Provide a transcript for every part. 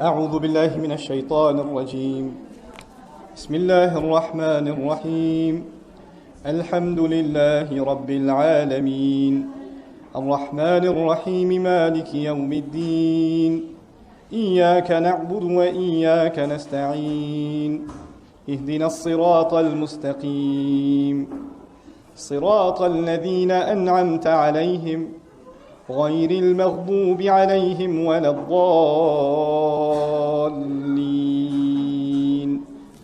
أعوذ بالله من الشيطان الرجيم. بسم الله الرحمن الرحيم. الحمد لله رب العالمين الرحمن الرحيم مالك يوم الدين إياك نعبد وإياك نستعين اهدنا الصراط المستقيم صراط الذين أنعمت عليهم غير المغضوب عليهم ولا الضالين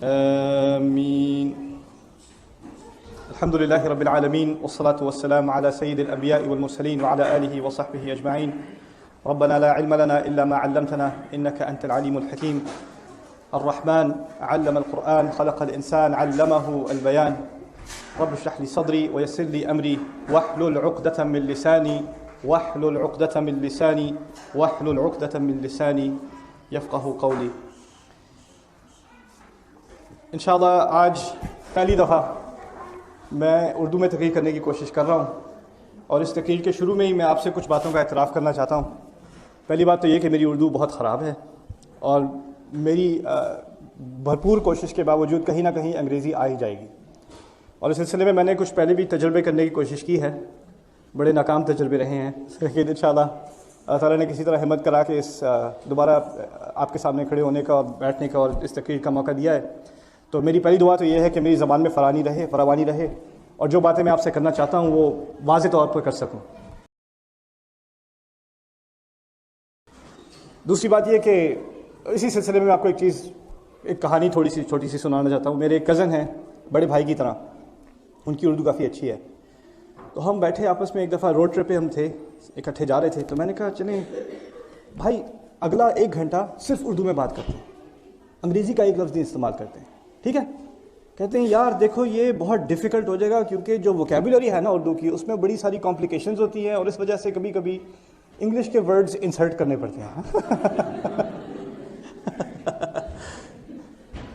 آمين. الحمد لله رب العالمين والصلاة والسلام على سيد الأنبياء والمرسلين وعلى آله وصحبه أجمعين. ربنا لا علم لنا إلا ما علمتنا إنك أنت العليم الحكيم. الرحمن علم القرآن خلق الإنسان علمه البيان. رب اشرح لي صدري ويسر لي أمري واحلل عقدة من لساني واحلل عقدة من لساني واحلل عقدة من لساني يفقه قولي. انشاءاللہ آج پہلی دفعہ میں اردو میں تقریر کرنے کی کوشش کر رہا ہوں، اور اس تقریر کے شروع میں ہی میں آپ سے کچھ باتوں کا اعتراف کرنا چاہتا ہوں. پہلی بات تو یہ کہ میری اردو بہت خراب ہے، اور میری بھرپور کوشش کے باوجود کہیں نہ کہیں انگریزی آ ہی جائے گی. اور اس سلسلے میں نے کچھ پہلے بھی تجربے کرنے کی کوشش کی ہے، بڑے ناکام تجربے رہے ہیں، لیکن انشاءاللہ اللہ تعالیٰ نے کسی طرح ہمت کرا کے اس دوبارہ آپ کے سامنے کھڑے ہونے کا اور بیٹھنے کا اور اس تقریر کا موقع دیا ہے. تو میری پہلی دعا تو یہ ہے کہ میری زبان میں فراوانی رہے اور جو باتیں میں آپ سے کرنا چاہتا ہوں وہ واضح طور پر کر سکوں. دوسری بات یہ کہ اسی سلسلے میں آپ کو ایک کہانی تھوڑی سی چھوٹی سی سنانا چاہتا ہوں. میرے ایک کزن ہیں، بڑے بھائی کی طرح، ان کی اردو کافی اچھی ہے. تو ہم بیٹھے آپس میں ایک دفعہ روڈ ٹرپ پہ ہم تھے، اکٹھے جا رہے تھے. تو میں نے کہا چلیں بھائی اگلا 1 گھنٹہ صرف اردو میں بات کرتے ہیں، انگریزی کا ایک لفظ نہیں استعمال کرتے ہیں، ٹھیک ہے؟ کہتے ہیں یار دیکھو یہ بہت ڈیفیکلٹ ہو جائے گا، کیونکہ جو ووکیبولری ہے نا اردو کی اس میں بڑی ساری کمپلیکیشنز ہوتی ہیں، اور اس وجہ سے کبھی کبھی انگلش کے ورڈز انسرٹ کرنے پڑتے ہیں.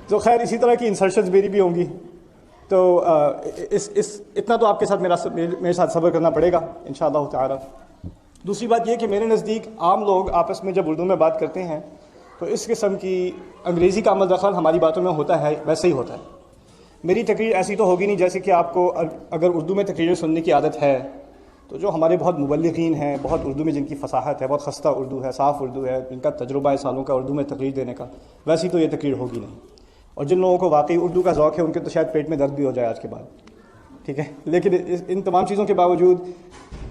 تو خیر اسی طرح کی انسرشنز میری بھی ہوں گی. تو اتنا تو آپ کے ساتھ میرے ساتھ صبر کرنا پڑے گا انشاءاللہ تعالی. دوسری بات یہ کہ میرے نزدیک عام لوگ آپس میں جب اردو میں بات کرتے ہیں تو اس قسم کی انگریزی کا عمل دخل ہماری باتوں میں ہوتا ہے، ویسے ہی ہوتا ہے. میری تقریر ایسی تو ہوگی نہیں جیسے کہ آپ کو اگر اردو میں تقریر سننے کی عادت ہے تو جو ہمارے بہت مبلغین ہیں، بہت اردو میں جن کی فصاحت ہے، بہت خستہ اردو ہے، صاف اردو ہے، جن کا تجربہ ہے سالوں کا اردو میں تقریر دینے کا، ویسی تو یہ تقریر ہوگی نہیں. اور جن لوگوں کو واقعی اردو کا ذوق ہے ان کے تو شاید پیٹ میں درد بھی ہو جائے آج کے بعد، ٹھیک ہے؟ لیکن ان تمام چیزوں کے باوجود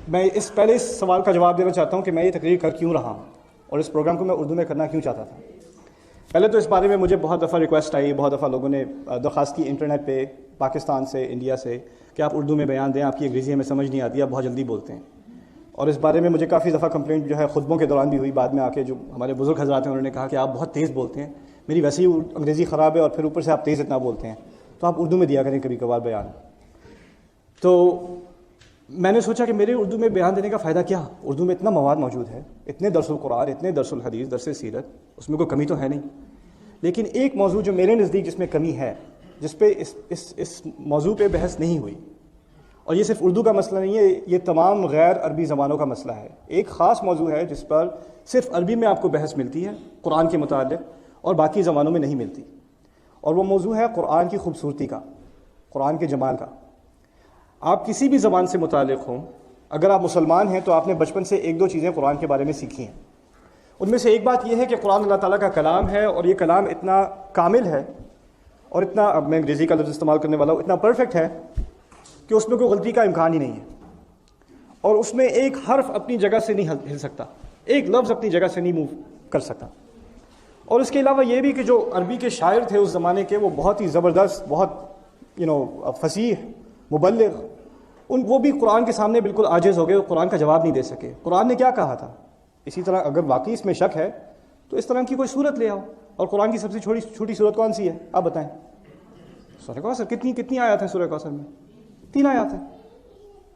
میں پہلے اس سوال کا جواب دینا چاہتا ہوں کہ میں یہ تقریر کر کیوں رہا ہوں اور اس پروگرام کو میں اردو میں کرنا کیوں چاہتا تھا. پہلے تو اس بارے میں مجھے بہت دفعہ ریکویسٹ آئی، بہت دفعہ لوگوں نے درخواست کی انٹرنیٹ پہ، پاکستان سے، انڈیا سے، کہ آپ اردو میں بیان دیں، آپ کی انگریزی ہمیں سمجھ نہیں آتی، آپ بہت جلدی بولتے ہیں. اور اس بارے میں مجھے کافی دفعہ کمپلینٹ جو ہے خطبوں کے دوران بھی ہوئی، بعد میں آ کے جو ہمارے بزرگ حضرات ہیں انہوں نے کہا کہ آپ بہت تیز بولتے ہیں، میری ویسے ہی انگریزی خراب ہے اور پھر اوپر سے آپ تیز اتنا بولتے ہیں، تو آپ اردو میں دیا کریں کبھی کبھار بیان. تو میں نے سوچا کہ میرے اردو میں بیان دینے کا فائدہ کیا؟ اردو میں اتنا مواد موجود ہے، اتنے درس القرآن، اتنے درس الحدیث، درس سیرت، اس میں کوئی کمی تو ہے نہیں. لیکن ایک موضوع جو میرے نزدیک جس میں کمی ہے، جس پہ اس موضوع پہ بحث نہیں ہوئی، اور یہ صرف اردو کا مسئلہ نہیں ہے، یہ تمام غیر عربی زبانوں کا مسئلہ ہے. ایک خاص موضوع ہے جس پر صرف عربی میں آپ کو بحث ملتی ہے قرآن کے متعلق، اور باقی زبانوں میں نہیں ملتی، اور وہ موضوع ہے قرآن کی خوبصورتی کا، قرآن کے جمال کا. آپ کسی بھی زبان سے متعلق ہوں، اگر آپ مسلمان ہیں تو آپ نے بچپن سے 1-2 چیزیں قرآن کے بارے میں سیکھی ہیں. ان میں سے ایک بات یہ ہے کہ قرآن اللہ تعالیٰ کا کلام ہے، اور یہ کلام اتنا کامل ہے اور اتنا، اب میں انگریزی کا لفظ استعمال کرنے والا ہوں، اتنا پرفیکٹ ہے کہ اس میں کوئی غلطی کا امکان ہی نہیں ہے، اور اس میں ایک حرف اپنی جگہ سے نہیں ہل سکتا، ایک لفظ اپنی جگہ سے نہیں موو کر سکتا. اور اس کے علاوہ یہ بھی کہ جو عربی کے شاعر تھے اس زمانے کے، وہ بہت ہی زبردست، بہت فصیح، مبلغ، وہ بھی قرآن کے سامنے بالکل عاجز ہو گئے، قرآن کا جواب نہیں دے سکے. قرآن نے کیا کہا تھا؟ اسی طرح اگر واقعی اس میں شک ہے تو اس طرح کی کوئی صورت لے آؤ. اور قرآن کی سب سے چھوٹی صورت کون سی ہے آپ بتائیں؟ سورہ کوثر. کتنی آیات ہیں سورہ کوثر میں؟ 3 آیات ہیں.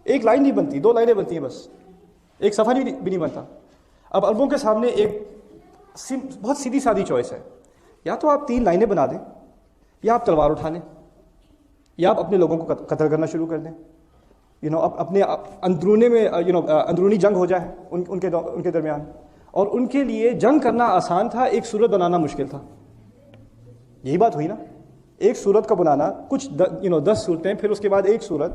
ایک لائن نہیں بنتی، 2 لائنیں بنتی ہیں بس، ایک صفحہ بھی نہیں بنتا. اب عربوں کے سامنے ایک بہت سیدھی سادی چوائس ہے، یا تو آپ 3 لائنیں بنا دیں، یا آپ تلوار اٹھا لیں، یا آپ اپنے لوگوں کو قتل کرنا شروع کر دیں. اپنے اندرونے میں اندرونی جنگ ہو جائے ان کے درمیان. اور ان کے لیے جنگ کرنا آسان تھا، ایک صورت بنانا مشکل تھا. یہی بات ہوئی نا. ایک صورت کا بنانا، کچھ 10 صورتیں، پھر اس کے بعد ایک صورت،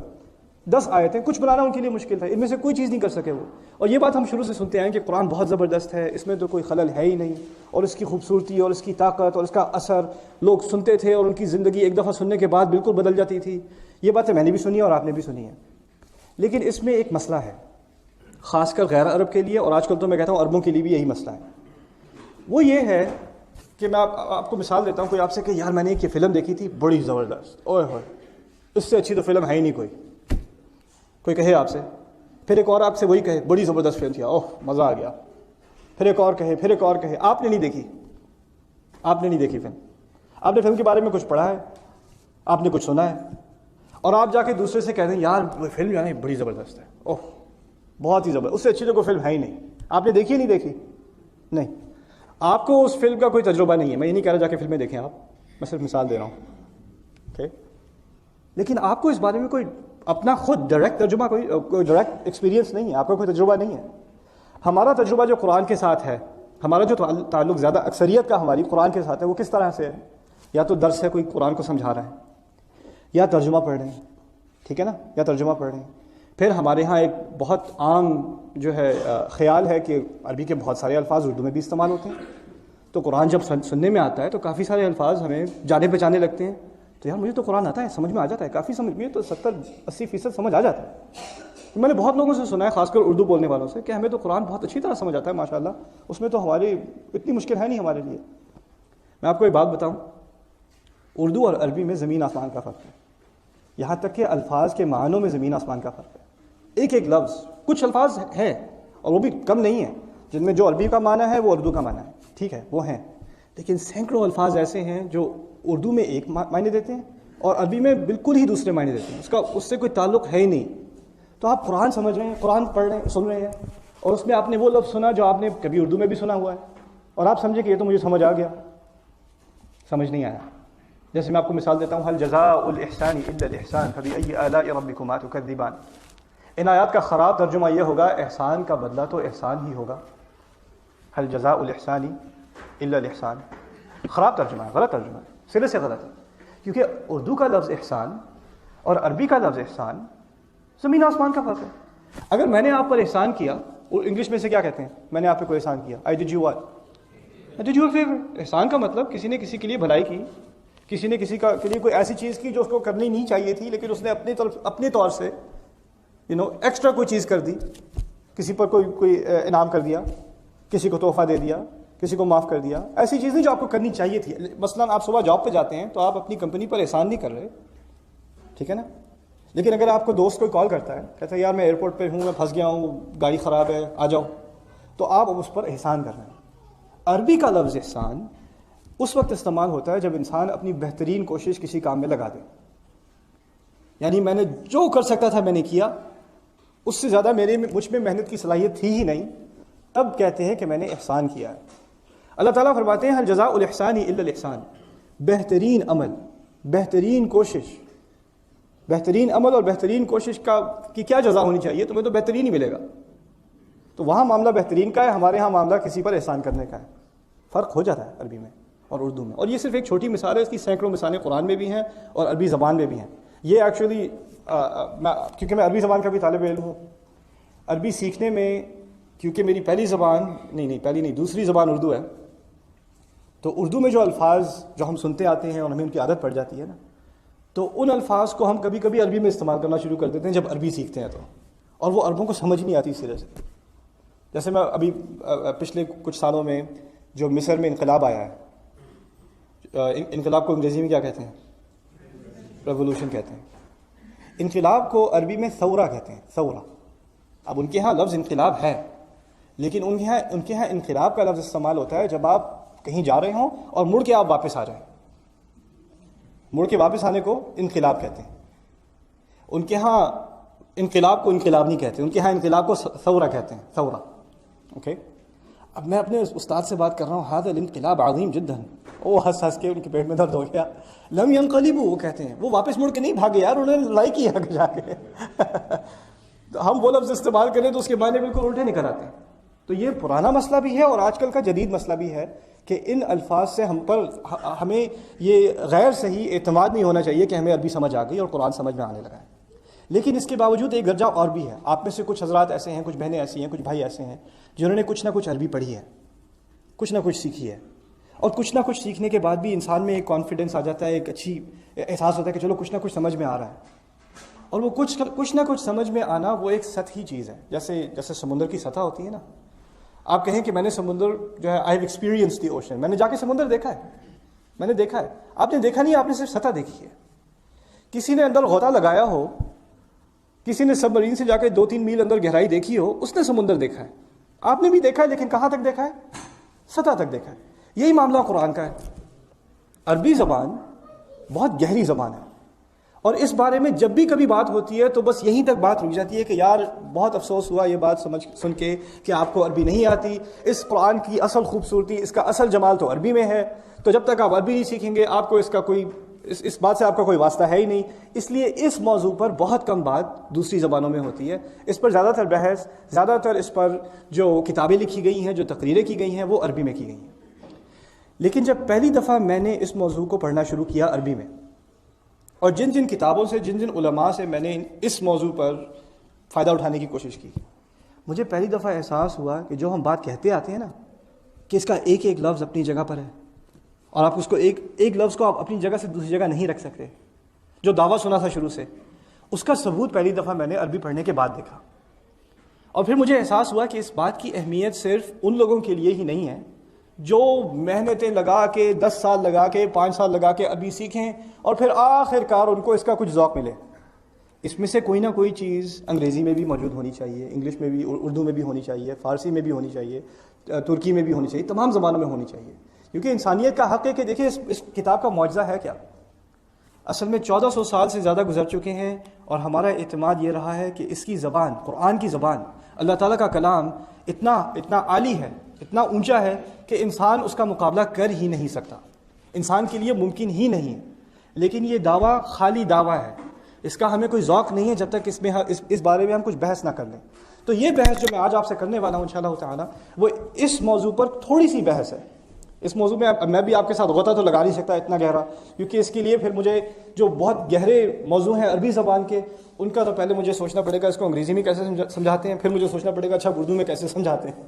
10 آیتیں، کچھ بنانا ان کے لیے مشکل تھا. ان میں سے کوئی چیز نہیں کر سکے وہ. اور یہ بات ہم شروع سے سنتے ہیں کہ قرآن بہت زبردست ہے، اس میں تو کوئی خلل ہے ہی نہیں، اور اس کی خوبصورتی اور اس کی طاقت اور اس کا اثر لوگ سنتے تھے اور ان کی زندگی ایک دفعہ سننے کے بعد بالکل بدل جاتی تھی. یہ باتیں میں نے بھی سنی ہے اور آپ نے بھی سنی ہیں. لیکن اس میں ایک مسئلہ ہے، خاص کر غیر عرب کے لیے، اور آج کل تو میں کہتا ہوں عربوں کے لیے بھی یہی مسئلہ ہے. وہ یہ ہے کہ میں آپ کو مثال دیتا ہوں. کوئی آپ سے کہ یار میں نے ایک یہ فلم دیکھی تھی بڑی زبردست، اوئے ہوئے اس سے اچھی تو فلم ہے ہی نہیں کوئی کہے آپ سے. پھر ایک اور آپ سے وہی کہے بڑی زبردست فلم تھی، اوہ مزہ آ گیا. پھر ایک اور کہے، پھر ایک اور کہے. آپ نے نہیں دیکھی فلم. آپ نے فلم کے بارے میں کچھ پڑھا ہے، آپ نے کچھ سنا ہے، اور آپ جا کے دوسرے سے کہہ دیں یار وہ فلم جو ہے نا بڑی زبردست ہے، اوہ بہت ہی زبردست، اس سے اچھی تو کوئی فلم ہے ہی نہیں. آپ نے دیکھی نہیں دیکھی؟ نہیں. آپ کو اس فلم کا کوئی تجربہ نہیں ہے. میں یہ نہیں کہہ رہا جا کے فلمیں دیکھیں آپ، میں صرف مثال دے رہا ہوں. لیکن آپ کو اس بارے میں کوئی اپنا خود ڈائریکٹ ترجمہ، کوئی ڈائریکٹ ایکسپیرینس نہیں ہے، آپ کا کوئی تجربہ نہیں ہے. ہمارا تجربہ جو قرآن کے ساتھ ہے، ہمارا جو تعلق زیادہ اکثریت کا ہماری قرآن کے ساتھ ہے، وہ کس طرح سے ہے؟ یا تو درس ہے، کوئی قرآن کو سمجھا رہا ہے، یا ترجمہ پڑھ رہے ہیں، ٹھیک ہے نا، یا ترجمہ پڑھ رہے ہیں. پھر ہمارے ہاں ایک بہت عام جو ہے خیال ہے کہ عربی کے بہت سارے الفاظ اردو میں بھی استعمال ہوتے ہیں. تو قرآن جب سننے میں آتا ہے تو کافی سارے الفاظ ہمیں جانے پہچانے لگتے ہیں. تو یار مجھے تو قرآن آتا ہے، سمجھ میں آ جاتا ہے، کافی سمجھ میں تو 70-80% سمجھ آ جاتا ہے. میں نے بہت لوگوں سے سنا ہے، خاص کر اردو بولنے والوں سے، کہ ہمیں تو قرآن بہت اچھی طرح سمجھ آتا ہے ماشاءاللہ، اس میں تو ہماری اتنی مشکل ہے نہیں ہمارے لیے. میں آپ کو ایک بات بتاؤں، اردو اور عربی میں زمین آسمان کا فرق ہے. یہاں تک کہ الفاظ کے معنوں میں زمین آسمان کا فرق ہے. ایک ایک لفظ، کچھ الفاظ ہیں اور وہ بھی کم نہیں ہیں جن میں جو عربی کا معنی ہے وہ اردو کا معنی ہے، ٹھیک ہے وہ ہیں. لیکن سینکڑوں الفاظ ایسے ہیں جو اردو میں ایک معنی دیتے ہیں اور عربی میں بالکل ہی دوسرے معنی دیتے ہیں، اس سے کوئی تعلق ہے ہی نہیں. تو آپ قرآن سمجھ رہے ہیں، قرآن پڑھ رہے ہیں، سن رہے ہیں، اور اس میں آپ نے وہ لفظ سنا جو آپ نے کبھی اردو میں بھی سنا ہوا ہے، اور آپ سمجھے کہ یہ تو مجھے سمجھ آ گیا. سمجھ نہیں آیا. جیسے میں آپ کو مثال دیتا ہوں، هل جزاء الاحسان الا الاحسان فبأي آلاء ربكما تكذبان. ان آیات کا خراب ترجمہ یہ ہوگا احسان کا بدلہ تو احسان ہی ہوگا. هل جزاء الاحسان الا الاحسان. خراب ترجمہ ہے، غلط ترجمہ ہے، سرے سے غلط ہے. کیونکہ اردو کا لفظ احسان اور عربی کا لفظ احسان زمین آسمان کا فرق ہے. اگر میں نے آپ پر احسان کیا، اور انگلش میں سے کیا کہتے ہیں، میں نے آپ پہ کوئی احسان کیا، I did you what? I did you a favor. احسان کا مطلب کسی نے کسی کے لیے بھلائی کی، کسی نے کسی کے لیے کوئی ایسی چیز کی جو اس کو کرنی نہیں چاہیے تھی، لیکن اس نے اپنے طور سے ایکسٹرا کوئی چیز کر دی، کسی پر کوئی انعام کر دیا، کسی کو تحفہ دے دیا، کسی کو معاف کر دیا. ایسی چیز نہیں جو آپ کو کرنی چاہیے تھی. مثلا آپ صبح جاب پہ جاتے ہیں تو آپ اپنی کمپنی پر احسان نہیں کر رہے، ٹھیک ہے نا. لیکن اگر آپ کو دوست کوئی کال کرتا ہے، کہتا ہے یار میں ایئرپورٹ پہ ہوں، میں پھنس گیا ہوں، گاڑی خراب ہے، آ جاؤ، تو آپ اس پر احسان کر رہے ہیں. عربی کا لفظ احسان اس وقت استعمال ہوتا ہے جب انسان اپنی بہترین کوشش کسی کام میں لگا دے. یعنی میں نے جو کر سکتا تھا میں نے کیا، اس سے زیادہ مجھ میں محنت کی صلاحیت تھی ہی نہیں، تب کہتے ہیں کہ میں نے احسان کیا ہے. اللہ تعالیٰ فرماتے ہیں هل جزاء الاحسان الا الاحسان. بہترین عمل، بہترین کوشش، بہترین عمل اور بہترین کوشش کی کیا جزا ہونی چاہیے؟ تمہیں تو بہترین ہی ملے گا. تو وہاں معاملہ بہترین کا ہے، ہمارے ہاں معاملہ کسی پر احسان کرنے کا ہے. فرق ہو جاتا ہے عربی میں اور اردو میں. اور یہ صرف ایک چھوٹی مثال ہے، اس کی سینکڑوں مثالیں قرآن میں بھی ہیں اور عربی زبان میں بھی ہیں. یہ ایکچولی کیونکہ میں عربی زبان کا بھی طالب علم ہوں، عربی سیکھنے میں، کیونکہ میری دوسری زبان اردو ہے، تو اردو میں جو الفاظ جو ہم سنتے آتے ہیں اور ہمیں ان کی عادت پڑ جاتی ہے نا، تو ان الفاظ کو ہم کبھی کبھی عربی میں استعمال کرنا شروع کر دیتے ہیں جب عربی سیکھتے ہیں تو، اور وہ عربوں کو سمجھ نہیں آتی اس طرح سے. جیسے میں ابھی پچھلے کچھ سالوں میں جو مصر میں انقلاب آیا ہے، انقلاب کو انگریزی میں کیا کہتے ہیں؟ ریولوشن کہتے ہیں. انقلاب کو عربی میں ثورہ کہتے ہیں، ثورہ. اب ان کے ہاں لفظ انقلاب ہے، لیکن ان کے ہاں انقلاب کا لفظ استعمال ہوتا ہے جب آپ کہیں جا رہے ہوں اور مڑ کے آپ واپس آ جائیں. مڑ کے واپس آنے کو انقلاب کہتے ہیں. ان کے ہاں انقلاب کو انقلاب نہیں کہتے، ان کے ہاں انقلاب کو ثورہ کہتے ہیں، ثورہ. اوکے. اب میں اپنے استاد سے بات کر رہا ہوں، هذا الانقلاب عظیم جدا. وہ ہنس کے ان کے پیٹ میں درد ہو گیا. لم ينقلبوا، وہ کہتے ہیں وہ واپس مڑ کے نہیں بھاگے یار، انہوں نے لڑائی کی آگے جا کے. ہم وہ لفظ استعمال کریں تو اس کے معنی بالکل الٹے نکل آتے ہیں. تو یہ پرانا مسئلہ بھی ہے اور آج کل کا جدید مسئلہ بھی ہے کہ ان الفاظ سے ہمیں یہ غیر صحیح اعتماد نہیں ہونا چاہیے کہ ہمیں عربی سمجھ آ گئی اور قرآن سمجھ میں آنے لگا ہے. لیکن اس کے باوجود ایک درجہ اور بھی ہے. آپ میں سے کچھ حضرات ایسے ہیں, کچھ بہنیں ایسی ہیں, کچھ بھائی ایسے ہیں جنہوں نے کچھ نہ کچھ عربی پڑھی ہے, کچھ نہ کچھ سیکھی ہے, اور کچھ نہ کچھ سیکھنے کے بعد بھی انسان میں ایک کانفیڈنس آ جاتا ہے, ایک اچھی احساس ہوتا ہے کہ چلو کچھ نہ کچھ سمجھ میں آ رہا ہے. اور وہ کچھ نہ کچھ سمجھ میں آنا وہ ایک سطحی چیز ہے. جیسے سمندر کی سطح ہوتی ہے نا, آپ کہیں کہ میں نے سمندر جو ہے I have experience the ocean, میں نے جا کے سمندر دیکھا ہے, میں نے دیکھا ہے. آپ نے دیکھا نہیں, آپ نے صرف سطح دیکھی ہے. کسی نے اندر غوطہ لگایا ہو, کسی نے سب مرین سے جا کے 2-3 میل اندر گہرائی دیکھی ہو, اس نے سمندر دیکھا ہے. آپ نے بھی دیکھا ہے, لیکن کہاں تک دیکھا ہے؟ سطح تک دیکھا ہے. یہی معاملہ قرآن کا ہے. عربی زبان بہت گہری زبان ہے, اور اس بارے میں جب بھی کبھی بات ہوتی ہے تو بس یہیں تک بات رک جاتی ہے کہ یار بہت افسوس ہوا یہ بات سن کے کہ آپ کو عربی نہیں آتی. اس قرآن کی اصل خوبصورتی, اس کا اصل جمال تو عربی میں ہے, تو جب تک آپ عربی نہیں سیکھیں گے آپ کو اس بات سے آپ کا کوئی واسطہ ہے ہی نہیں. اس لیے اس موضوع پر بہت کم بات دوسری زبانوں میں ہوتی ہے. اس پر زیادہ تر بحث, زیادہ تر اس پر جو کتابیں لکھی گئی ہیں, جو تقریریں کی گئی ہیں, وہ عربی میں کی گئی ہیں. لیکن جب پہلی دفعہ میں نے اس موضوع کو پڑھنا شروع کیا عربی میں, اور جن کتابوں سے, جن علماء سے میں نے اس موضوع پر فائدہ اٹھانے کی کوشش کی, مجھے پہلی دفعہ احساس ہوا کہ جو ہم بات کہتے آتے ہیں نا, کہ اس کا ایک ایک لفظ اپنی جگہ پر ہے, اور آپ اس کو ایک لفظ کو آپ اپنی جگہ سے دوسری جگہ نہیں رکھ سکتے. جو دعویٰ سنا تھا شروع سے, اس کا ثبوت پہلی دفعہ میں نے عربی پڑھنے کے بعد دیکھا. اور پھر مجھے احساس ہوا کہ اس بات کی اہمیت صرف ان لوگوں کے لیے ہی نہیں ہے جو محنتیں لگا کے 10 سال لگا کے 5 سال لگا کے عربی سیکھیں اور پھر آخر کار ان کو اس کا کچھ ذوق ملے. اس میں سے کوئی نہ کوئی چیز انگریزی میں بھی موجود ہونی چاہیے, انگلش میں بھی, اردو میں بھی ہونی چاہیے, فارسی میں بھی ہونی چاہیے, ترکی میں بھی ہونی چاہیے, تمام زبانوں میں ہونی چاہیے. کیونکہ انسانیت کا حق ہے کہ دیکھیں اس کتاب کا معجزہ ہے کیا. اصل میں 1400 سال سے زیادہ گزر چکے ہیں, اور ہمارا اعتماد یہ رہا ہے کہ اس کی زبان, قرآن کی زبان, اللہ تعالیٰ کا کلام اتنا عالی ہے, اتنا اونچا ہے کہ انسان اس کا مقابلہ کر ہی نہیں سکتا, انسان کے لیے ممکن ہی نہیں ہے. لیکن یہ دعویٰ خالی دعویٰ ہے, اس کا ہمیں کوئی ذوق نہیں ہے جب تک اس بارے میں ہم کچھ بحث نہ کر لیں. تو یہ بحث جو میں آج آپ سے کرنے والا ہوں انشاءاللہ تعالیٰ, وہ اس موضوع پر تھوڑی سی بحث ہے. اس موضوع میں بھی آپ کے ساتھ غوطہ تو لگا نہیں سکتا اتنا گہرا, کیونکہ اس کے لیے پھر مجھے جو بہت گہرے موضوع ہیں عربی زبان کے, ان کا تو پہلے مجھے سوچنا پڑے گا اس کو انگریزی میں کیسے سمجھاتے ہیں, پھر مجھے سوچنا پڑے گا اچھا اردو میں کیسے سمجھاتے ہیں.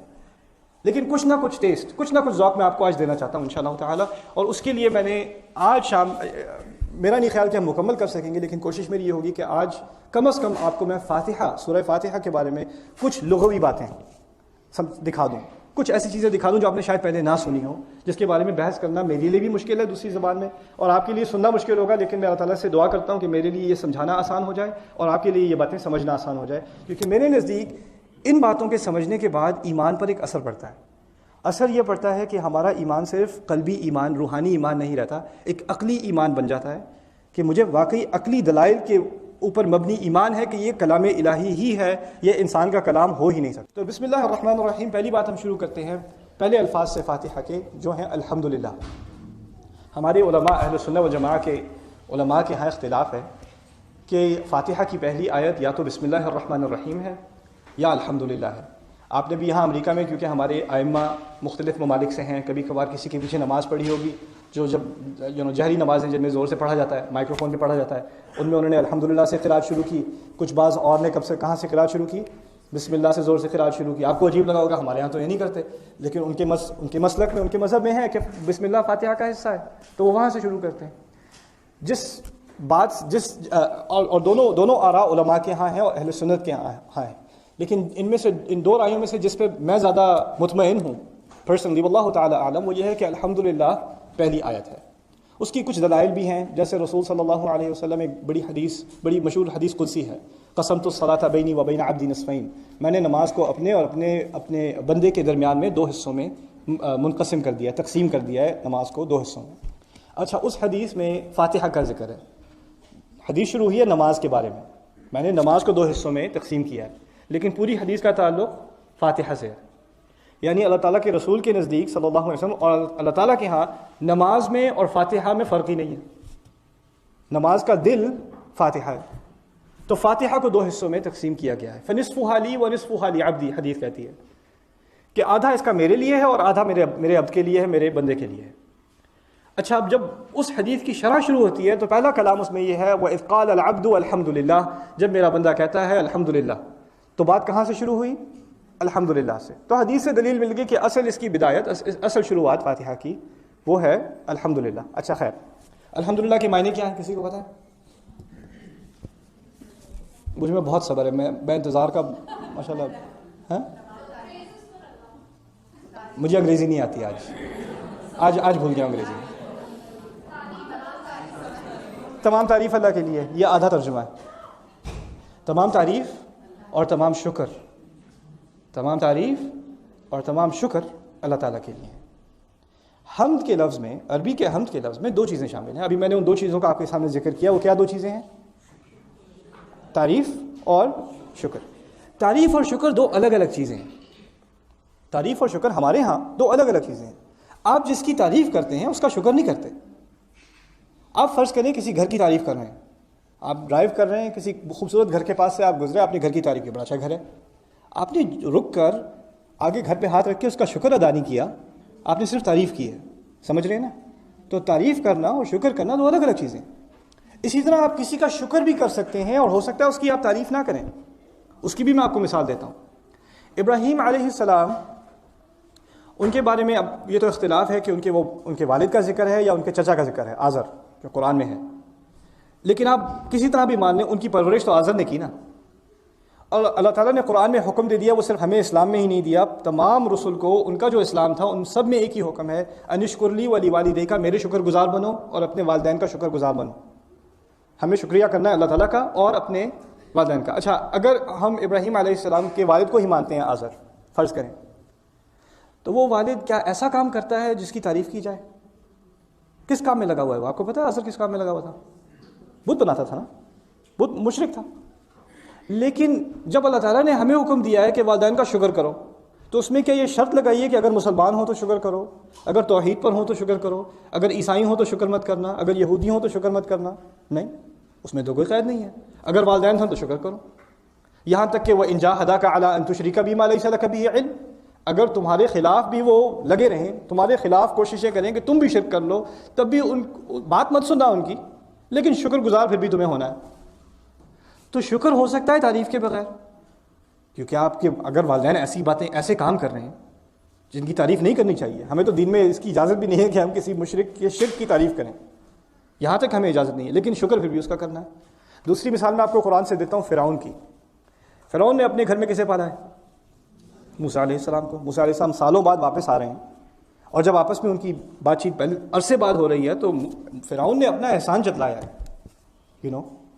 لیکن کچھ نہ کچھ ٹیسٹ, کچھ نہ کچھ ذوق میں آپ کو آج دینا چاہتا ہوں انشاءاللہ تعالیٰ. اور اس کے لیے میں نے آج شام, میرا نہیں خیال کہ ہم مکمل کر سکیں گے, لیکن کوشش میری یہ ہوگی کہ آج کم از کم آپ کو میں فاتحہ, سورہ فاتحہ کے بارے میں کچھ لغوی باتیں دکھا دوں, کچھ ایسی چیزیں دکھا دوں جو آپ نے شاید پہلے نہ سنی ہوں, جس کے بارے میں بحث کرنا میرے لیے بھی مشکل ہے دوسری زبان میں, اور آپ کے لیے سننا مشکل ہوگا. لیکن میں اللہ تعالیٰ سے دعا کرتا ہوں کہ میرے لیے یہ سمجھانا آسان ہو جائے اور آپ کے لیے یہ باتیں سمجھنا آسان ہو جائے, کیونکہ میرے نزدیک ان باتوں کے سمجھنے کے بعد ایمان پر ایک اثر پڑتا ہے. اثر یہ پڑتا ہے کہ ہمارا ایمان صرف قلبی ایمان, روحانی ایمان نہیں رہتا, ایک عقلی ایمان بن جاتا ہے کہ مجھے واقعی عقلی دلائل کے اوپر مبنی ایمان ہے کہ یہ کلام الہی ہی ہے, یہ انسان کا کلام ہو ہی نہیں سکتا. تو بسم اللہ الرحمن الرحیم, پہلی بات ہم شروع کرتے ہیں پہلے الفاظ سے فاتحہ کے, جو ہیں الحمدللہ. ہمارے علماء اہل سنہ و جماعہ کے علماء کے ہاں اختلاف ہے کہ فاتحہ کی پہلی آیت یا تو بسم اللہ الرحمن الرحیم ہے یا الحمدللہ ہے. آپ نے بھی یہاں امریکہ میں, کیونکہ ہمارے ائمہ مختلف ممالک سے ہیں, کبھی کبھار کسی کے پیچھے نماز پڑھی ہوگی جو جب جہری نمازیں جن میں زور سے پڑھا جاتا ہے, مائکرو فون پہ پڑھا جاتا ہے, ان میں انہوں نے الحمدللہ سے قرات شروع کی. کچھ بعض اور نے کہاں سے قرات شروع کی, بسم اللہ سے زور سے قرات شروع کی. آپ کو عجیب لگا ہوگا, ہمارے یہاں تو یہ نہیں کرتے, لیکن ان کے مسلک میں, ان کے مذہب میں ہے کہ بسم اللہ فاتحہ کا حصہ ہے, تو وہ وہاں سے شروع کرتے ہیں. اور دونوں آراء علماء کے ہاں ہیں اور اہل سنت کے ہاں ہیں. لیکن ان میں سے, ان دو رائیوں میں سے جس پہ میں زیادہ مطمئن ہوں پرسنلی, واللہ تعالی اعلم, وہ یہ ہے کہ الحمدللہ پہلی آیت ہے. اس کی کچھ دلائل بھی ہیں, جیسے رسول صلی اللہ علیہ وسلم ایک بڑی مشہور حدیث قدسی ہے, قسمت الصلاۃ بینی و بین عبدی نصفین, میں نے نماز کو اپنے اور اپنے بندے کے درمیان میں 2 حصوں میں منقسم کر دیا, تقسیم کر دیا ہے نماز کو 2 حصوں میں. اچھا, اس حدیث میں فاتحہ کا ذکر ہے. حدیث شروع ہوئی ہے نماز کے بارے میں نے نماز کو 2 حصوں میں تقسیم کیا ہے, لیکن پوری حدیث کا تعلق فاتحہ سے ہے. یعنی اللہ تعالیٰ کے رسول کے نزدیک صلی اللہ علیہ وسلم اور اللہ تعالیٰ کے ہاں نماز میں اور فاتحہ میں فرق ہی نہیں ہے. نماز کا دل فاتحہ ہے, تو فاتحہ کو 2 حصوں میں تقسیم کیا گیا ہے. فنصفها لی ونصفها لعبدی, حدیث کہتی ہے کہ آدھا اس کا میرے لیے ہے اور آدھا میرے عبد کے لیے ہے، میرے بندے کے لیے ہے۔ اچھا، اب جب اس حدیث کی شرح شروع ہوتی ہے تو پہلا کلام اس میں یہ ہے وَإِذْ قَالَ الْعَبْدُ الْحَمْدُ لِلَّهِ، جب میرا بندہ کہتا ہے الحمدللہ، تو بات کہاں سے شروع ہوئی؟ الحمدللہ سے۔ تو حدیث سے دلیل مل گئی کہ اصل اس کی بدایت، اصل شروعات فاتحہ کی وہ ہے الحمدللہ۔ اچھا خیر، الحمدللہ کے معنی کیا ہیں؟ کسی کو پتہ ہے؟ مجھ میں بہت صبر ہے، میں انتظار کا ماشاءاللہ۔ مجھے انگریزی نہیں آتی آج بھول گیا انگریزی۔ تمام تعریف اللہ کے لیے، یہ آدھا ترجمہ ہے۔ تمام تعریف اور تمام شکر، تمام تعریف اور تمام شکر اللہ تعالیٰ کے لیے۔ حمد کے لفظ میں، عربی کے حمد کے لفظ میں دو چیزیں شامل ہیں۔ ابھی میں نے ان دو چیزوں کا آپ کے سامنے ذکر کیا، وہ کیا دو چیزیں ہیں؟ تعریف اور شکر۔ تعریف اور شکر دو الگ الگ چیزیں ہیں۔ تعریف اور شکر ہمارے ہاں دو الگ الگ چیزیں ہیں۔ آپ جس کی تعریف کرتے ہیں اس کا شکر نہیں کرتے۔ آپ فرض کریں کسی گھر کی تعریف کر رہے ہیں، آپ ڈرائیو کر رہے ہیں، کسی خوبصورت گھر کے پاس سے آپ گزرے، آپ نے گھر کی تعریف کی، بڑا اچھا گھر ہے، آپ نے رک کر آگے گھر پہ ہاتھ رکھ کے اس کا شکر ادا نہیں کیا، آپ نے صرف تعریف کی ہے۔ سمجھ رہے ہیں نا؟ تو تعریف کرنا اور شکر کرنا دو الگ الگ چیزیں۔ اسی طرح آپ کسی کا شکر بھی کر سکتے ہیں اور ہو سکتا ہے اس کی آپ تعریف نہ کریں۔ اس کی بھی میں آپ کو مثال دیتا ہوں۔ ابراہیم علیہ السلام، ان کے بارے میں اب یہ تو اختلاف ہے کہ ان کے والد کا ذکر ہے یا ان کے چچا کا ذکر ہے، آزر، جو قرآن میں ہے، لیکن آپ کسی طرح بھی مان لیں ان کی پرورش تو آزر نے کی نا۔ اور اللہ تعالیٰ نے قرآن میں حکم دے دیا، وہ صرف ہمیں اسلام میں ہی نہیں دیا، تمام رسل کو ان کا جو اسلام تھا ان سب میں ایک ہی حکم ہے، انشکر لی ولی والدیک، میرے شکر گزار بنو اور اپنے والدین کا شکر گزار بنو۔ ہمیں شکریہ کرنا ہے اللہ تعالیٰ کا اور اپنے والدین کا۔ اچھا، اگر ہم ابراہیم علیہ السلام کے والد کو ہی مانتے ہیں آزر، فرض کریں، تو وہ والد کیا ایسا کام کرتا ہے جس کی تعریف کی جائے؟ کس کام میں لگا ہوا ہے وہ؟ آپ کو پتہ ہے آزر کس کام میں لگا ہوا تھا؟ بت بناتا تھا نا، بت مشرک تھا۔ لیکن جب اللہ تعالیٰ نے ہمیں حکم دیا ہے کہ والدین کا شکر کرو، تو اس میں کیا یہ شرط لگائی ہے کہ اگر مسلمان ہوں تو شکر کرو، اگر توحید پر ہوں تو شکر کرو، اگر عیسائی ہوں تو شکر مت کرنا، اگر یہودی ہوں تو شکر مت کرنا؟ نہیں، اس میں تو کوئی قید نہیں ہے۔ اگر والدین ہوں تو شکر کرو، یہاں تک کہ وَإِن جَاهَدَاكَ عَلَىٰ أَن تُشْرِكَ بِمَا لَيْسَ لَكَ بِهِ عِلْمٌ، اگر تمہارے خلاف بھی وہ لگے رہیں، تمہارے خلاف کوششیں کریں کہ تم بھی شرک کر لو، تب بھی ان بات مت سننا ان کی، لیکن شکر گزار پھر بھی تمہیں ہونا ہے۔ تو شکر ہو سکتا ہے تعریف کے بغیر، کیونکہ آپ کے اگر والدین ایسی باتیں، ایسے کام کر رہے ہیں جن کی تعریف نہیں کرنی چاہیے، ہمیں تو دین میں اس کی اجازت بھی نہیں ہے کہ ہم کسی مشرک کے شرک کی تعریف کریں، یہاں تک ہمیں اجازت نہیں ہے، لیکن شکر پھر بھی اس کا کرنا ہے۔ دوسری مثال میں آپ کو قرآن سے دیتا ہوں، فرعون کی۔ فرعون نے اپنے گھر میں کسے پالا ہے؟ موسیٰ علیہ السلام کو۔ موسیٰ علیہ السلام سالوں بعد واپس آ رہے ہیں، اور جب آپس میں ان کی بات چیت پہلے عرصے بعد ہو رہی ہے تو فرعون نے اپنا احسان جتلایا ہے،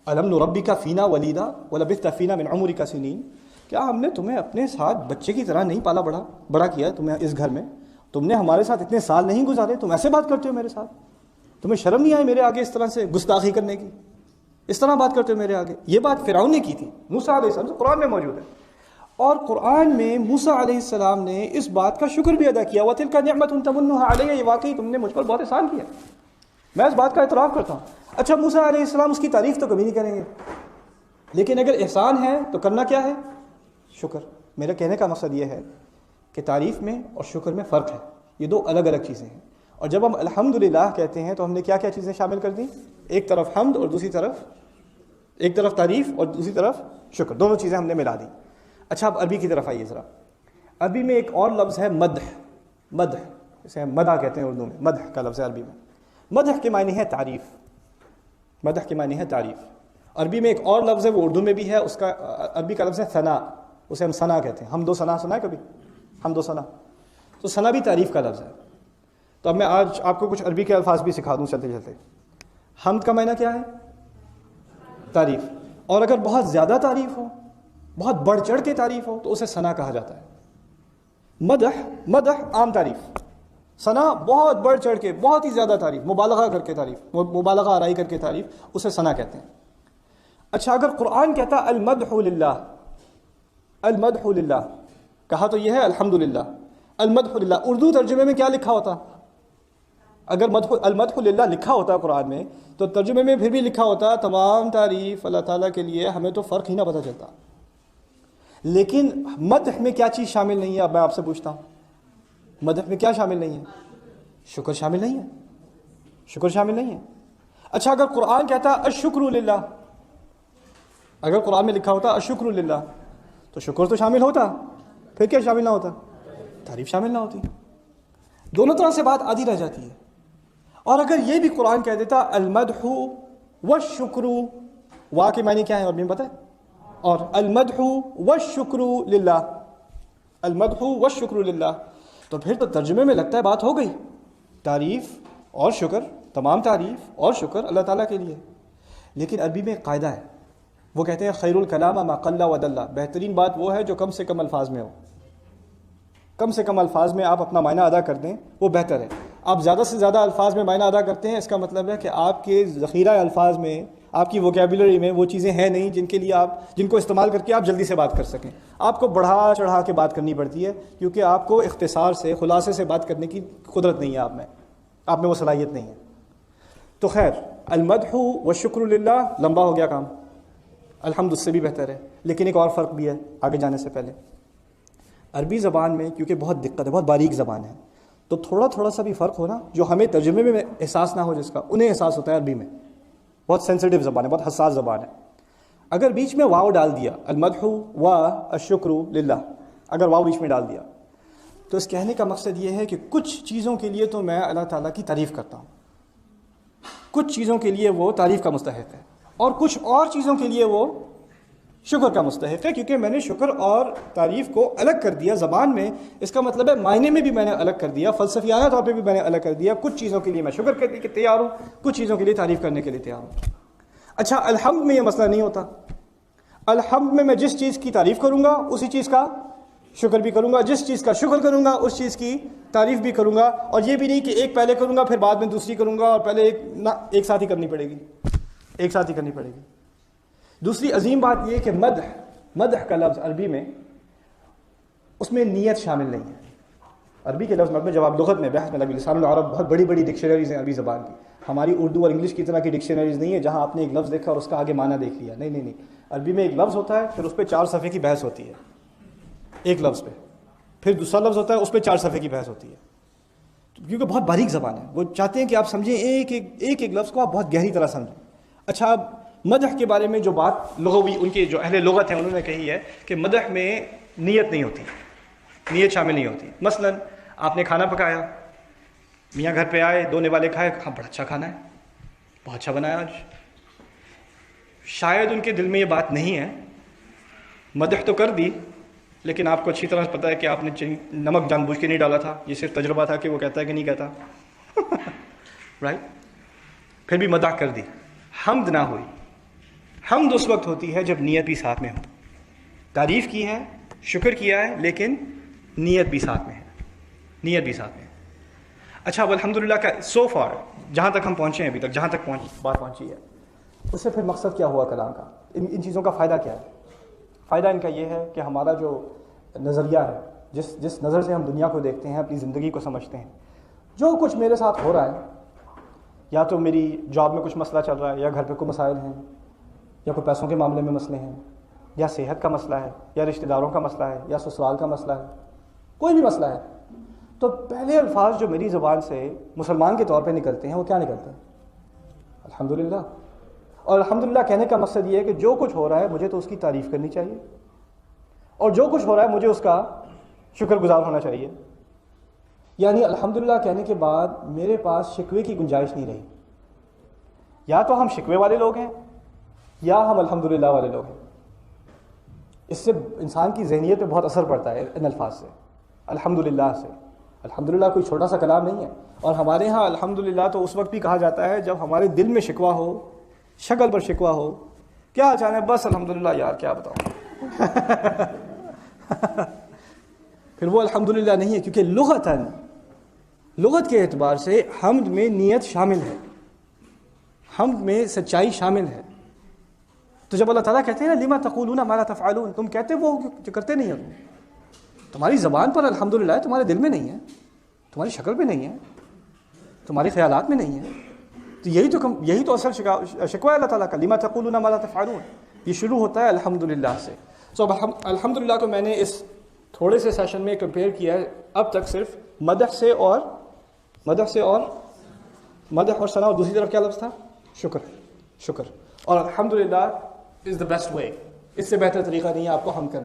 الم نربک فینا ولیدا ولبثت فینا من عمرک سنین، کیا ہم نے تمہیں اپنے ساتھ بچے کی طرح نہیں پالا بڑا کیا تمہیں اس گھر میں؟ تم نے ہمارے ساتھ اتنے سال نہیں گزارے، تم ایسے بات کرتے ہو میرے ساتھ؟ تمہیں شرم نہیں آئی میرے آگے اس طرح سے گستاخی کرنے کی؟ اس طرح بات کرتے ہو میرے آگے؟ یہ بات فرعون نے کی تھی موسیٰ علیہ السلام سے، قرآن میں موجود ہے۔ اور قرآن میں موسیٰ علیہ السلام نے اس بات کا شکر بھی ادا کیا، وَتِلْكَ نِعْمَةٌ تَمُنُّهَا عَلَيَّ، یہ واقعی تم نے مجھ پر بہت احسان کیا، میں اس بات کا اعتراف کرتا ہوں۔ اچھا، موسیٰ علیہ السلام اس کی تعریف تو کبھی نہیں کریں گے، لیکن اگر احسان ہے تو کرنا کیا ہے؟ شکر۔ میرا کہنے کا مقصد یہ ہے کہ تعریف میں اور شکر میں فرق ہے، یہ دو الگ الگ چیزیں ہیں۔ اور جب ہم الحمدللہ کہتے ہیں تو ہم نے کیا کیا چیزیں شامل کر دیں؟ ایک طرف حمد اور دوسری طرف، ایک طرف تعریف اور دوسری طرف شکر، دونوں چیزیں ہم نے ملا دی۔ اچھا، اب عربی کی طرف آئیے ذرا۔ عربی میں ایک اور لفظ ہے مدح، مدح اسے ہم مدح کہتے ہیں اردو میں، مدح کا لفظ ہے عربی میں۔ مدح کے معنی ہے تعریف، مدح کے معنی ہے تعریف۔ عربی میں ایک اور لفظ ہے، وہ اردو میں بھی ہے، اس کا عربی کا لفظ ہے ثنا، اسے ہم ثنا کہتے ہیں۔ حمد و ثنا سنا ہے کبھی؟ حمد و ثنا، تو ثنا بھی تعریف کا لفظ ہے۔ تو اب میں آج آپ کو کچھ عربی کے الفاظ بھی سکھا دوں چلتے چلتے۔ حمد کا معنی کیا ہے؟ تعریف، اور اگر بہت زیادہ تعریف ہو، بہت بڑھ چڑھ کے تعریف ہو تو اسے ثنا کہا جاتا ہے۔ مدح عام تعریف، ثنا بہت بڑھ چڑھ کے، بہت ہی زیادہ تعریف، مبالغہ کر کے تعریف، مبالغہ آرائی کر کے تعریف، اسے ثنا کہتے ہیں۔ اچھا، اگر قرآن کہتا المدح للہ، المدح للہ کہا تو یہ ہے الحمدللہ، المدح للہ، اردو ترجمے میں کیا لکھا ہوتا؟ اگر المدح للہ لکھا ہوتا قرآن میں تو ترجمے میں پھر بھی لکھا ہوتا تمام تعریف اللہ تعالیٰ کے لیے، ہمیں تو فرق ہی نہ پتہ چلتا۔ لیکن مدح میں کیا چیز شامل نہیں ہے؟ اب میں آپ سے پوچھتا ہوں، مدح میں کیا شامل نہیں ہے؟ شکر شامل نہیں ہے، شکر شامل نہیں ہے۔ اچھا اگر قرآن کہتا ہے الشکر للہ، اگر قرآن میں لکھا ہوتا الشکر للہ تو شکر تو شامل ہوتا، پھر کیا شامل نہ ہوتا؟ تعریف شامل نہ ہوتی۔ دونوں طرح سے بات آدھی رہ جاتی ہے۔ اور اگر یہ بھی قرآن کہہ دیتا المدح والشکر، وا کے معنی کیا ہے اور بھی پتہ ہے؟ اور المدح والشکر للہ، المدح والشکر للہ، تو پھر تو ترجمے میں لگتا ہے بات ہو گئی، تعریف اور شکر، تمام تعریف اور شکر اللہ تعالیٰ کے لیے۔ لیکن عربی میں ایک قاعدہ ہے، وہ کہتے ہیں خیر الکلام ما قل ودل، بہترین بات وہ ہے جو کم سے کم الفاظ میں ہو، کم سے کم الفاظ میں آپ اپنا معنی ادا کر دیں وہ بہتر ہے۔ آپ زیادہ سے زیادہ الفاظ میں معنی ادا کرتے ہیں، اس کا مطلب ہے کہ آپ کے ذخیرہ الفاظ میں، آپ کی ووکیبلری میں وہ چیزیں ہیں نہیں جن کے لیے جن کو استعمال کر کے آپ جلدی سے بات کر سکیں۔ آپ کو بڑھا چڑھا کے بات کرنی پڑتی ہے، کیونکہ آپ کو اختصار سے، خلاصے سے بات کرنے کی قدرت نہیں ہے آپ میں وہ صلاحیت نہیں ہے۔ تو خیر، المدح والشکر للہ لمبا ہو گیا کام، الحمد اس سے بھی بہتر ہے۔ لیکن ایک اور فرق بھی ہے آگے جانے سے پہلے، عربی زبان میں کیونکہ بہت دقت ہے، بہت باریک زبان ہے، تو تھوڑا سا بھی فرق ہونا جو ہمیں ترجمے میں احساس نہ ہو، جس کا انہیں احساس ہوتا ہے عربی میں، بہت سینسٹیو زبان ہے، بہت حساس زبان ہے۔ اگر بیچ میں واو ڈال دیا، المدح و الشکر للہ، اگر واو بیچ میں ڈال دیا تو اس کہنے کا مقصد یہ ہے کہ کچھ چیزوں کے لیے تو میں اللہ تعالیٰ کی تعریف کرتا ہوں، کچھ چیزوں کے لیے وہ تعریف کا مستحق ہے، اور کچھ اور چیزوں کے لیے وہ شکر کا مستحق ہے، کیونکہ میں نے شکر اور تعریف کو الگ کر دیا زبان میں، اس کا مطلب ہے معنی میں بھی میں نے الگ کر دیا، فلسفیانہ طور پہ بھی میں نے الگ کر دیا۔ کچھ چیزوں کے لیے میں شکر کرنے کے تیار ہوں، کچھ چیزوں کے لیے تعریف کرنے کے لیے تیار ہوں۔ اچھا الحمد میں یہ مسئلہ نہیں ہوتا، الحمد میں جس چیز کی تعریف کروں گا اسی چیز کا شکر بھی کروں گا، جس چیز کا شکر کروں گا اس چیز کی تعریف بھی کروں گا، اور یہ بھی نہیں کہ ایک پہلے کروں گا پھر بعد میں دوسری کروں گا، اور پہلے ایک ساتھ ہی کرنی پڑے گی، ایک ساتھ ہی کرنی پڑے گی۔ دوسری عظیم بات یہ کہ مدح کا لفظ عربی میں، اس میں نیت شامل نہیں ہے۔ عربی کے لفظ میں جواب لغت میں بحث میں لگی، لسان العرب بہت بڑی بڑی ڈکشنریز ہیں عربی زبان کی، ہماری اردو اور انگلش کی طرح کی ڈکشنریز نہیں ہے جہاں آپ نے ایک لفظ دیکھا اور اس کا آگے معنی دیکھ لیا، نہیں، عربی میں ایک لفظ ہوتا ہے، پھر اس پہ 4 صفحے کی بحث ہوتی ہے ایک لفظ پہ، پھر دوسرا لفظ ہوتا ہے اس پہ 4 صفحے کی بحث ہوتی ہے، کیونکہ بہت باریک زبان ہے، وہ چاہتے ہیں کہ آپ سمجھیں ایک لفظ کو آپ بہت گہری طرح سمجھیں۔ اچھا اب مدح کے بارے میں جو بات لغوی ان کے جو اہل لغت ہیں انہوں نے کہی ہے کہ مدح میں نیت نہیں ہوتی، نیت شامل نہیں ہوتی۔ مثلا آپ نے کھانا پکایا، میاں گھر پہ آئے، دونے والے کھائے، ہاں بڑا اچھا کھانا ہے، بہت اچھا بنایا آج، شاید ان کے دل میں یہ بات نہیں ہے، مدح تو کر دی لیکن آپ کو اچھی طرح پتہ ہے کہ آپ نے نمک جان بوجھ کے نہیں ڈالا تھا، یہ صرف تجربہ تھا کہ وہ کہتا ہے کہ نہیں کہتا، رائٹ، پھر بھی مدح کر دی، حمد نہ ہوئی۔ حمد اس وقت ہوتی ہے جب نیت بھی ساتھ میں ہو، تعریف کی ہے، شکر کیا ہے، لیکن نیت بھی ساتھ میں ہے، نیت بھی ساتھ میں ہے۔ اچھا اب الحمدللہ کا سو فار جہاں تک ہم پہنچے ہیں ابھی تک، جہاں تک بات پہنچی ہے، اس سے پھر مقصد کیا ہوا کلام کا، ان چیزوں کا فائدہ کیا ہے؟ فائدہ ان کا یہ ہے کہ ہمارا جو نظریہ ہے، جس نظر سے ہم دنیا کو دیکھتے ہیں، اپنی زندگی کو سمجھتے ہیں، جو کچھ میرے ساتھ ہو رہا ہے، یا تو میری جاب میں کچھ مسئلہ چل رہا ہے، یا گھر پہ کوئی مسائل ہیں، یا کوئی پیسوں کے معاملے میں مسئلے ہیں، یا صحت کا مسئلہ ہے، یا رشتہ داروں کا مسئلہ ہے، یا سسرال کا مسئلہ ہے، کوئی بھی مسئلہ ہے، تو پہلے الفاظ جو میری زبان سے مسلمان کے طور پہ نکلتے ہیں وہ کیا نکلتے ہیں؟ الحمدللہ۔ اور الحمدللہ کہنے کا مقصد یہ ہے کہ جو کچھ ہو رہا ہے مجھے تو اس کی تعریف کرنی چاہیے، اور جو کچھ ہو رہا ہے مجھے اس کا شکر گزار ہونا چاہیے۔ یعنی الحمدللہ کہنے کے بعد میرے پاس شکوے کی گنجائش نہیں رہی، یا تو ہم شکوے والے لوگ ہیں یا ہم الحمدللہ والے لوگ ہیں۔ اس سے انسان کی ذہنیت پہ بہت اثر پڑتا ہے ان الفاظ سے، الحمدللہ سے۔ الحمدللہ کوئی چھوٹا سا کلام نہیں ہے، اور ہمارے ہاں الحمدللہ تو اس وقت بھی کہا جاتا ہے جب ہمارے دل میں شکوہ ہو، شکل پر شکوہ ہو، کیا چاہے بس الحمدللہ یار کیا بتاؤں پھر وہ الحمدللہ نہیں ہے، کیونکہ لغت کے اعتبار سے حمد میں نیت شامل ہے، حمد میں سچائی شامل ہے۔ تو جب اللہ تعالیٰ کہتے ہیں نا لما تقولون ما لا تفعلون، تم کہتے وہ جو کرتے نہیں ہو، تمہاری زبان پر الحمدللہ ہے، تمہارے دل میں نہیں ہے، تمہاری شکل میں نہیں ہے، تمہارے خیالات میں نہیں ہے، تو یہی تو اصل شکوہ ہے اللہ تعالیٰ کا، لما تقولون ما لا تفعلون، یہ شروع ہوتا ہے الحمدللہ سے۔ سو الحمدللہ کو میں نے اس تھوڑے سے سیشن میں کمپیئر کیا ہے اب تک صرف مدح سے اور ثنا، اور دوسری طرف کیا لفظ تھا؟ شکر. اور الحمدللہ از دا بیسٹ وے. اس سے بہتر طریقہ نہیں ہے آپ کو ہم کرنے